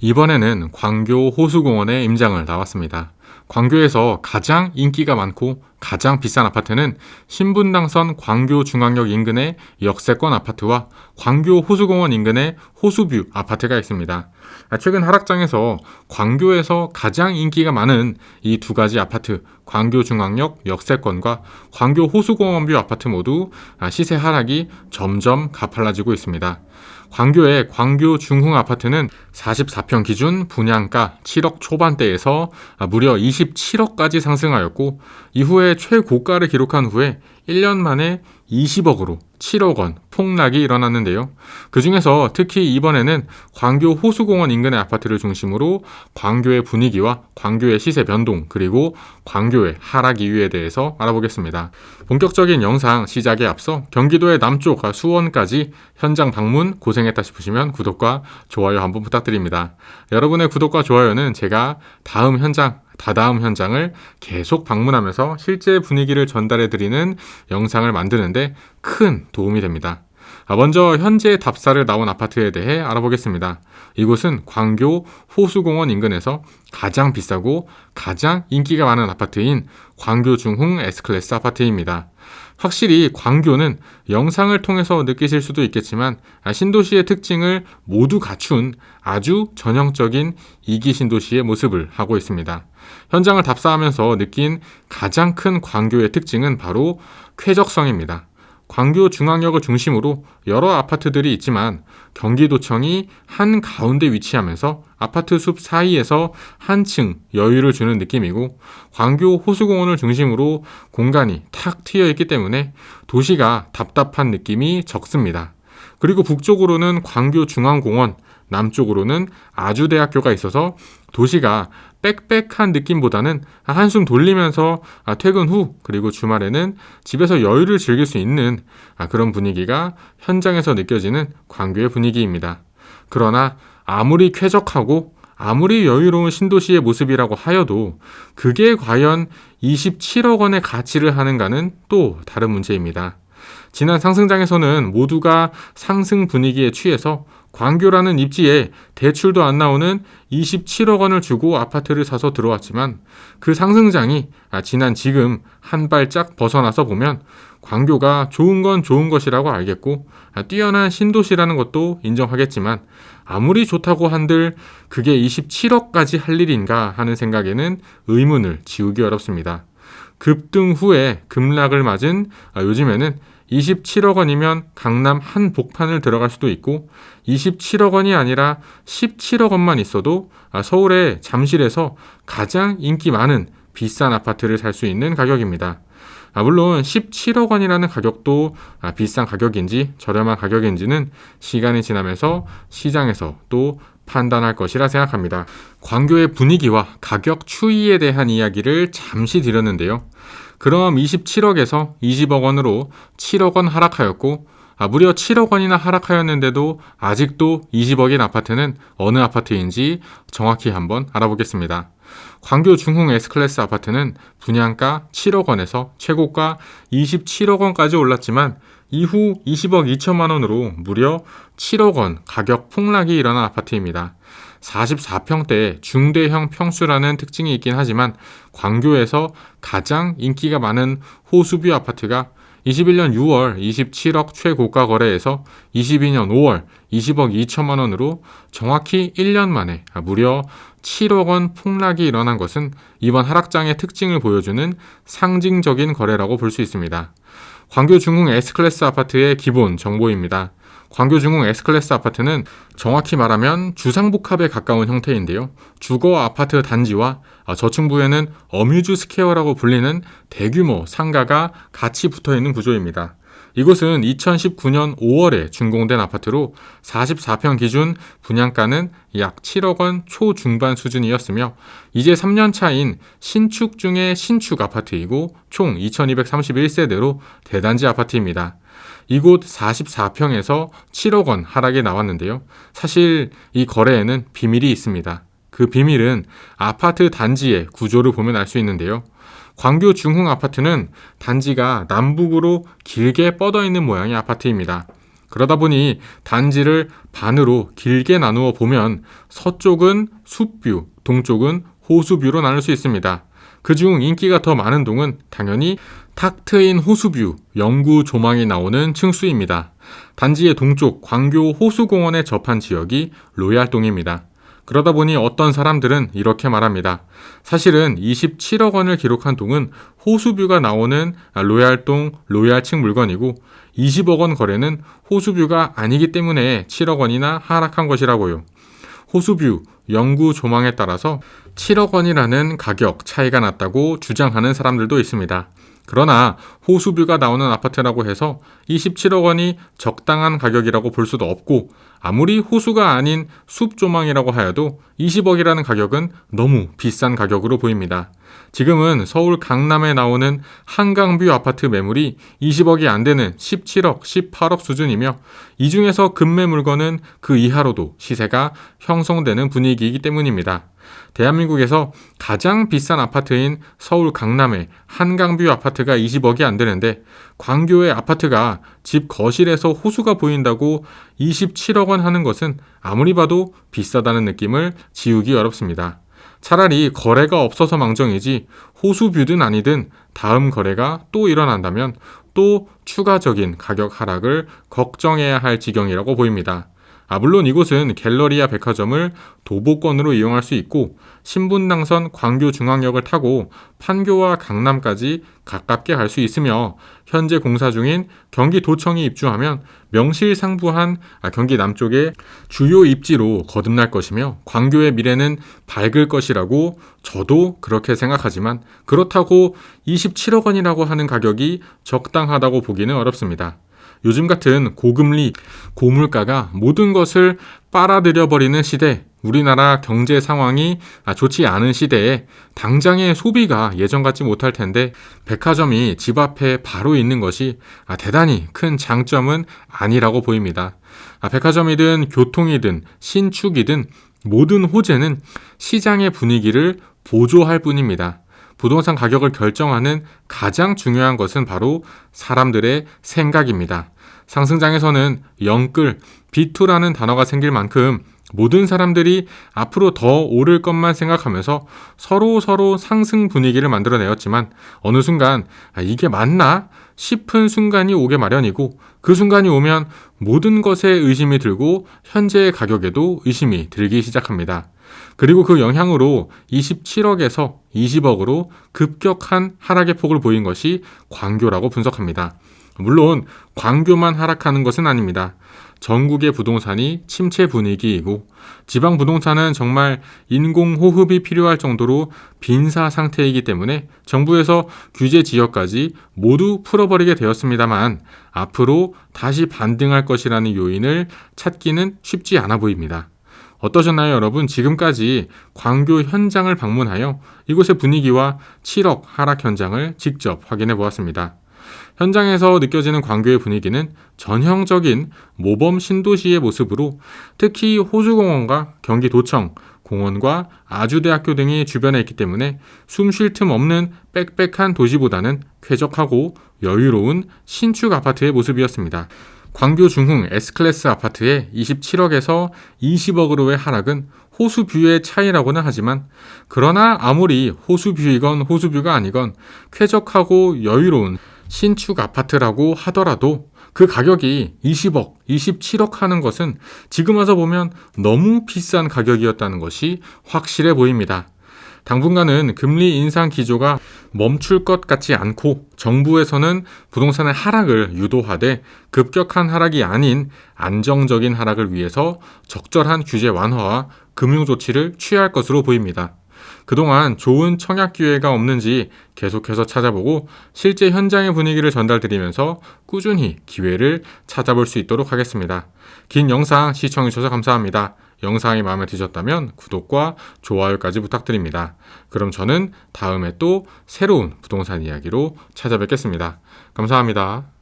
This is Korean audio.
이번에는 광교 호수공원에 임장을 나왔습니다. 광교에서 가장 인기가 많고 가장 비싼 아파트는 신분당선 광교중앙역 인근의 역세권 아파트와 광교 호수공원 인근의 호수뷰 아파트가 있습니다. 최근 하락장에서 광교에서 가장 인기가 많은 이 두 가지 아파트, 광교중앙역 역세권과 광교 호수공원뷰 아파트 모두 시세 하락이 점점 가팔라지고 있습니다. 광교의 광교 중흥 아파트는 44평 기준 분양가 7억 초반대에서 무려 27억까지 상승하였고, 이후에 최고가를 기록한 후에 1년 만에 20억으로 7억 원 폭락이 일어났는데요. 그 중에서 특히 이번에는 광교 호수공원 인근의 아파트를 중심으로 광교의 분위기와 광교의 시세 변동, 그리고 광교의 하락 이유에 대해서 알아보겠습니다. 본격적인 영상 시작에 앞서 경기도의 남쪽 수원까지 현장 방문 고생했다 싶으시면 구독과 좋아요 한번 부탁드립니다. 여러분의 구독과 좋아요는 제가 다음 현장, 다다음 현장을 계속 방문하면서 실제 분위기를 전달해드리는 영상을 만드는데 큰 도움이 됩니다. 먼저 현재 답사를 나온 아파트에 대해 알아보겠습니다. 이곳은 광교 호수공원 인근에서 가장 비싸고 가장 인기가 많은 아파트인 광교 중흥 S클래스 아파트입니다. 확실히 광교는 영상을 통해서 느끼실 수도 있겠지만 신도시의 특징을 모두 갖춘 아주 전형적인 이기 신도시의 모습을 하고 있습니다. 현장을 답사하면서 느낀 가장 큰 광교의 특징은 바로 쾌적성입니다. 광교 중앙역을 중심으로 여러 아파트들이 있지만 경기도청이 한 가운데 위치하면서 아파트 숲 사이에서 한층 여유를 주는 느낌이고, 광교 호수공원을 중심으로 공간이 탁 트여 있기 때문에 도시가 답답한 느낌이 적습니다. 그리고 북쪽으로는 광교 중앙공원, 남쪽으로는 아주대학교가 있어서 도시가 빽빽한 느낌보다는 한숨 돌리면서 퇴근 후 그리고 주말에는 집에서 여유를 즐길 수 있는 그런 분위기가 현장에서 느껴지는 광교의 분위기입니다. 그러나 아무리 쾌적하고 아무리 여유로운 신도시의 모습이라고 하여도 그게 과연 27억 원의 가치를 하는가는 또 다른 문제입니다. 지난 상승장에서는 모두가 상승 분위기에 취해서 광교라는 입지에 대출도 안 나오는 27억 원을 주고 아파트를 사서 들어왔지만, 그 상승장이 지난 지금 한 발짝 벗어나서 보면 광교가 좋은 건 좋은 것이라고 알겠고 뛰어난 신도시라는 것도 인정하겠지만, 아무리 좋다고 한들 그게 27억까지 할 일인가 하는 생각에는 의문을 지우기 어렵습니다. 급등 후에 급락을 맞은 요즘에는 27억 원이면 강남 한 복판을 들어갈 수도 있고, 27억 원이 아니라 17억 원만 있어도 서울의 잠실에서 가장 인기 많은 비싼 아파트를 살 수 있는 가격입니다. 물론 17억 원이라는 가격도 비싼 가격인지 저렴한 가격인지는 시간이 지나면서 시장에서 또 판단할 것이라 생각합니다. 광교의 분위기와 가격 추이에 대한 이야기를 잠시 드렸는데요. 그럼 27억에서 20억 원으로 7억 원 하락하였고, 무려 7억 원이나 하락하였는데도 아직도 20억인 아파트는 어느 아파트인지 정확히 한번 알아보겠습니다. 광교 중흥 S클래스 아파트는 분양가 7억 원에서 최고가 27억 원까지 올랐지만 이후 20억 2천만 원으로 무려 7억 원 가격 폭락이 일어난 아파트입니다. 44평대 중대형 평수라는 특징이 있긴 하지만 광교에서 가장 인기가 많은 호수뷰 아파트가 21년 6월 27억 최고가 거래에서 22년 5월 20억 2천만 원으로 정확히 1년 만에 무려 7억 원 폭락이 일어난 것은 이번 하락장의 특징을 보여주는 상징적인 거래라고 볼 수 있습니다. 광교 중흥 S클래스 아파트의 기본 정보입니다. 광교 중흥 S클래스 아파트는 정확히 말하면 주상복합에 가까운 형태인데요. 주거 아파트 단지와 저층부에는 어뮤즈 스퀘어라고 불리는 대규모 상가가 같이 붙어있는 구조입니다. 이곳은 2019년 5월에 준공된 아파트로 44평 기준 분양가는 약 7억 원 초중반 수준이었으며 이제 3년 차인 신축 중의 신축 아파트이고 총 2231세대로 대단지 아파트입니다. 이곳 44평에서 7억 원 하락이 나왔는데요. 사실 이 거래에는 비밀이 있습니다. 그 비밀은 아파트 단지의 구조를 보면 알 수 있는데요. 광교 중흥 아파트는 단지가 남북으로 길게 뻗어 있는 모양의 아파트입니다. 그러다 보니 단지를 반으로 길게 나누어 보면 서쪽은 숲뷰, 동쪽은 호수뷰로 나눌 수 있습니다. 그중 인기가 더 많은 동은 당연히 탁 트인 호수뷰, 영구 조망이 나오는 층수입니다. 단지의 동쪽 광교 호수공원에 접한 지역이 로얄동입니다. 그러다 보니 어떤 사람들은 이렇게 말합니다. 사실은 27억 원을 기록한 동은 호수뷰가 나오는 로얄동 로얄층 물건이고 20억 원 거래는 호수뷰가 아니기 때문에 7억 원이나 하락한 것이라고요. 호수뷰, 영구 조망에 따라서 7억 원이라는 가격 차이가 났다고 주장하는 사람들도 있습니다. 그러나 호수뷰가 나오는 아파트라고 해서 27억 원이 적당한 가격이라고 볼 수도 없고 아무리 호수가 아닌 숲조망이라고 하여도 20억이라는 가격은 너무 비싼 가격으로 보입니다. 지금은 서울 강남에 나오는 한강뷰 아파트 매물이 20억이 안 되는 17억, 18억 수준이며 이 중에서 급매 물건은 그 이하로도 시세가 형성되는 분위기이기 때문입니다. 대한민국에서 가장 비싼 아파트인 서울 강남의 한강뷰 아파트가 20억이 안 되는데 광교의 아파트가 집 거실에서 호수가 보인다고 27억 원 하는 것은 아무리 봐도 비싸다는 느낌을 지우기 어렵습니다. 차라리 거래가 없어서 망정이지 호수뷰든 아니든 다음 거래가 또 일어난다면 또 추가적인 가격 하락을 걱정해야 할 지경이라고 보입니다. 물론 이곳은 갤러리아 백화점을 도보권으로 이용할 수 있고 신분당선 광교중앙역을 타고 판교와 강남까지 가깝게 갈 수 있으며 현재 공사 중인 경기도청이 입주하면 명실상부한 경기 남쪽의 주요 입지로 거듭날 것이며 광교의 미래는 밝을 것이라고 저도 그렇게 생각하지만 그렇다고 27억 원이라고 하는 가격이 적당하다고 보기는 어렵습니다. 요즘 같은 고금리, 고물가가 모든 것을 빨아들여버리는 시대, 우리나라 경제 상황이 좋지 않은 시대에 당장의 소비가 예전 같지 못할 텐데 백화점이 집 앞에 바로 있는 것이 대단히 큰 장점은 아니라고 보입니다. 백화점이든 교통이든 신축이든 모든 호재는 시장의 분위기를 보조할 뿐입니다. 부동산 가격을 결정하는 가장 중요한 것은 바로 사람들의 생각입니다. 상승장에서는 영끌, 비투라는 단어가 생길 만큼 모든 사람들이 앞으로 더 오를 것만 생각하면서 서로 상승 분위기를 만들어내었지만 어느 순간 이게 맞나 싶은 순간이 오게 마련이고 그 순간이 오면 모든 것에 의심이 들고 현재의 가격에도 의심이 들기 시작합니다. 그리고 그 영향으로 27억에서 20억으로 급격한 하락의 폭을 보인 것이 광교라고 분석합니다. 물론 광교만 하락하는 것은 아닙니다. 전국의 부동산이 침체 분위기이고 지방 부동산은 정말 인공호흡이 필요할 정도로 빈사 상태이기 때문에 정부에서 규제 지역까지 모두 풀어버리게 되었습니다만 앞으로 다시 반등할 것이라는 요인을 찾기는 쉽지 않아 보입니다. 어떠셨나요, 여러분? 지금까지 광교 현장을 방문하여 이곳의 분위기와 7억 하락 현장을 직접 확인해 보았습니다. 현장에서 느껴지는 광교의 분위기는 전형적인 모범 신도시의 모습으로 특히 호수공원과 경기도청, 공원과 아주대학교 등이 주변에 있기 때문에 숨 쉴 틈 없는 빽빽한 도시보다는 쾌적하고 여유로운 신축 아파트의 모습이었습니다. 광교 중흥 S클래스 아파트의 27억에서 20억으로의 하락은 호수뷰의 차이라고는 하지만 그러나 아무리 호수뷰이건 호수뷰가 아니건 쾌적하고 여유로운 신축 아파트라고 하더라도 그 가격이 20억, 27억 하는 것은 지금 와서 보면 너무 비싼 가격이었다는 것이 확실해 보입니다. 당분간은 금리 인상 기조가 멈출 것 같지 않고 정부에서는 부동산의 하락을 유도하되 급격한 하락이 아닌 안정적인 하락을 위해서 적절한 규제 완화와 금융 조치를 취할 것으로 보입니다. 그동안 좋은 청약 기회가 없는지 계속해서 찾아보고 실제 현장의 분위기를 전달드리면서 꾸준히 기회를 찾아볼 수 있도록 하겠습니다. 긴 영상 시청해주셔서 감사합니다. 영상이 마음에 드셨다면 구독과 좋아요까지 부탁드립니다. 그럼 저는 다음에 또 새로운 부동산 이야기로 찾아뵙겠습니다. 감사합니다.